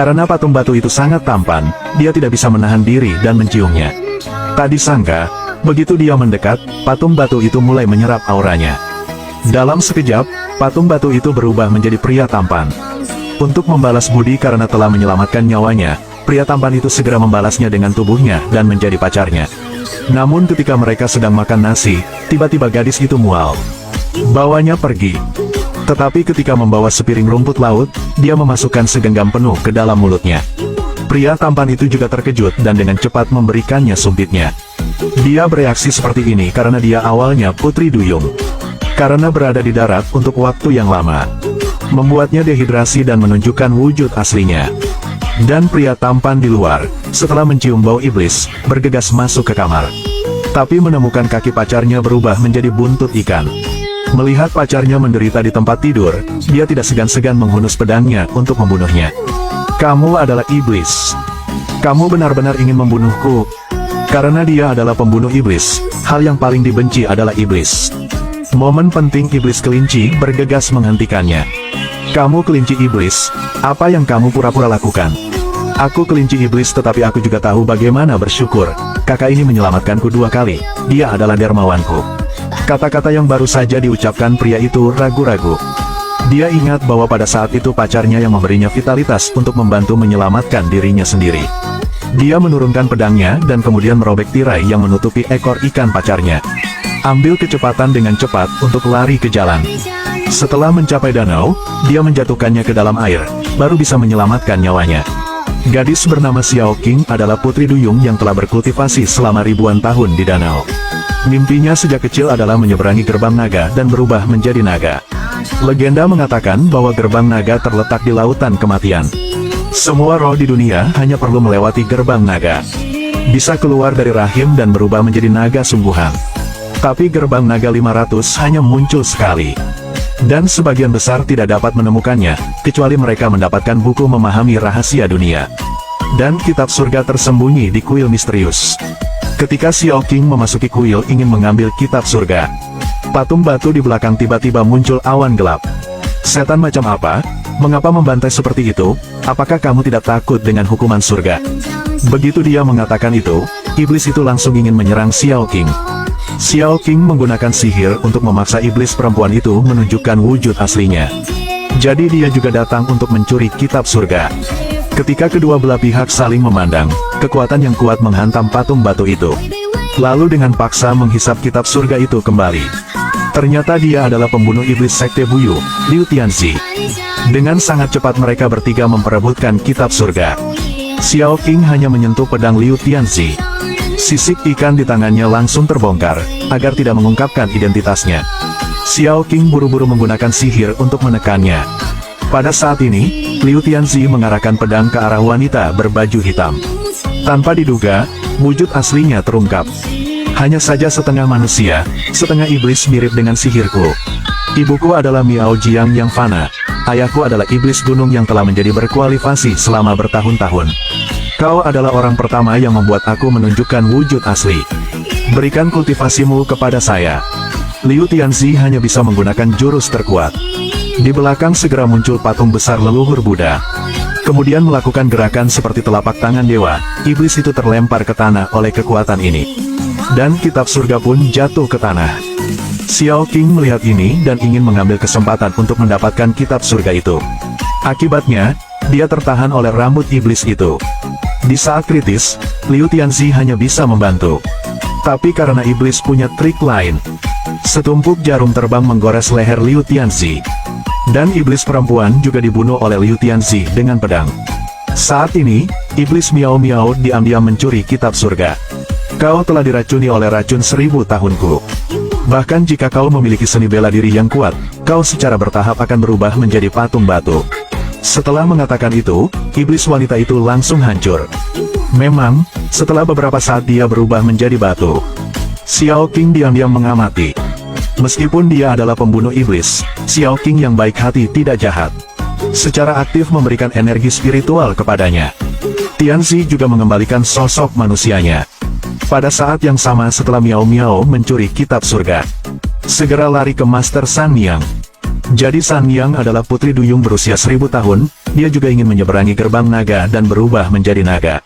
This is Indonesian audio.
Karena patung batu itu sangat tampan, dia tidak bisa menahan diri dan menciumnya. Tak disangka, begitu dia mendekat, patung batu itu mulai menyerap auranya. Dalam sekejap, patung batu itu berubah menjadi pria tampan. Untuk membalas budi karena telah menyelamatkan nyawanya, pria tampan itu segera membalasnya dengan tubuhnya dan menjadi pacarnya. Namun ketika mereka sedang makan nasi, tiba-tiba gadis itu mual. Bawanya pergi. Tetapi ketika membawa sepiring rumput laut, dia memasukkan segenggam penuh ke dalam mulutnya. Pria tampan itu juga terkejut dan dengan cepat memberikannya sumpitnya. Dia bereaksi seperti ini karena dia awalnya putri duyung. Karena berada di darat untuk waktu yang lama, membuatnya dehidrasi dan menunjukkan wujud aslinya. Dan pria tampan di luar, setelah mencium bau iblis, bergegas masuk ke kamar. Tapi menemukan kaki pacarnya berubah menjadi buntut ikan. Melihat pacarnya menderita di tempat tidur, dia tidak segan-segan menghunus pedangnya untuk membunuhnya. Kamu adalah iblis. Kamu benar-benar ingin membunuhku. Karena dia adalah pembunuh iblis, hal yang paling dibenci adalah iblis. Momen penting iblis kelinci bergegas menghentikannya. Kamu kelinci iblis, apa yang kamu pura-pura lakukan? Aku kelinci iblis tetapi aku juga tahu bagaimana bersyukur. Kakak ini menyelamatkanku 2 kali, dia adalah dermawanku. Kata-kata yang baru saja diucapkan pria itu ragu-ragu. Dia ingat bahwa pada saat itu pacarnya yang memberinya vitalitas untuk membantu menyelamatkan dirinya sendiri. Dia menurunkan pedangnya dan kemudian merobek tirai yang menutupi ekor ikan pacarnya. Ambil kecepatan dengan cepat untuk lari ke jalan. Setelah mencapai danau, dia menjatuhkannya ke dalam air, baru bisa menyelamatkan nyawanya. Gadis bernama Xiao Qing adalah putri duyung yang telah berkultivasi selama ribuan tahun di danau. Mimpinya sejak kecil adalah menyeberangi gerbang naga dan berubah menjadi naga. Legenda mengatakan bahwa gerbang naga terletak di lautan kematian. Semua roh di dunia hanya perlu melewati gerbang naga. Bisa keluar dari rahim dan berubah menjadi naga sungguhan. Tapi gerbang naga 500 hanya muncul sekali. Dan sebagian besar tidak dapat menemukannya, kecuali mereka mendapatkan buku memahami rahasia dunia. Dan kitab surga tersembunyi di kuil misterius. Ketika Xiao Qing memasuki kuil ingin mengambil kitab surga, patung batu di belakang tiba-tiba muncul awan gelap. Setan macam apa? Mengapa membantai seperti itu? Apakah kamu tidak takut dengan hukuman surga? Begitu dia mengatakan itu, iblis itu langsung ingin menyerang Xiao Qing. Xiao Qing menggunakan sihir untuk memaksa iblis perempuan itu menunjukkan wujud aslinya. Jadi dia juga datang untuk mencuri kitab surga. Ketika kedua belah pihak saling memandang, kekuatan yang kuat menghantam patung batu itu. Lalu dengan paksa menghisap kitab surga itu kembali. Ternyata dia adalah pembunuh iblis sekte Buyu, Liu Tianzi. Dengan sangat cepat mereka bertiga memperebutkan kitab surga. Xiao Qing hanya menyentuh pedang Liu Tianzi. Sisik ikan di tangannya langsung terbongkar, agar tidak mengungkapkan identitasnya. Xiao Qing buru-buru menggunakan sihir untuk menekannya. Pada saat ini, Liu Tianzi mengarahkan pedang ke arah wanita berbaju hitam. Tanpa diduga, wujud aslinya terungkap. Hanya saja setengah manusia, setengah iblis mirip dengan sihirku. Ibuku adalah Miao Jiang yang fana. Ayahku adalah iblis gunung yang telah menjadi berkualifikasi selama bertahun-tahun. Kau adalah orang pertama yang membuat aku menunjukkan wujud asli. Berikan kultivasimu kepada saya. Liu Tianzi hanya bisa menggunakan jurus terkuat. Di belakang segera muncul patung besar leluhur Buddha. Kemudian melakukan gerakan seperti telapak tangan dewa, iblis itu terlempar ke tanah oleh kekuatan ini. Dan kitab surga pun jatuh ke tanah. Xiao Qing melihat ini dan ingin mengambil kesempatan untuk mendapatkan kitab surga itu. Akibatnya, dia tertahan oleh rambut iblis itu. Di saat kritis, Liu Tianzi hanya bisa membantu. Tapi karena iblis punya trik lain, setumpuk jarum terbang menggores leher Liu Tianzi. Dan iblis perempuan juga dibunuh oleh Liu Tianzi dengan pedang. Saat ini, iblis Miao Miao diam-diam mencuri kitab surga. Kau telah diracuni oleh racun 1000 tahunku. Bahkan jika kau memiliki seni bela diri yang kuat, kau secara bertahap akan berubah menjadi patung batu. Setelah mengatakan itu, iblis wanita itu langsung hancur. Memang, setelah beberapa saat dia berubah menjadi batu. Xiao Qing diam-diam mengamati. Meskipun dia adalah pembunuh iblis, Xiao Qing yang baik hati tidak jahat. Secara aktif memberikan energi spiritual kepadanya. Tianzi juga mengembalikan sosok manusianya. Pada saat yang sama setelah Miao Miao mencuri kitab surga, segera lari ke Master San Miang. Jadi San Yang adalah putri duyung berusia 1000 tahun, dia juga ingin menyeberangi gerbang naga dan berubah menjadi naga.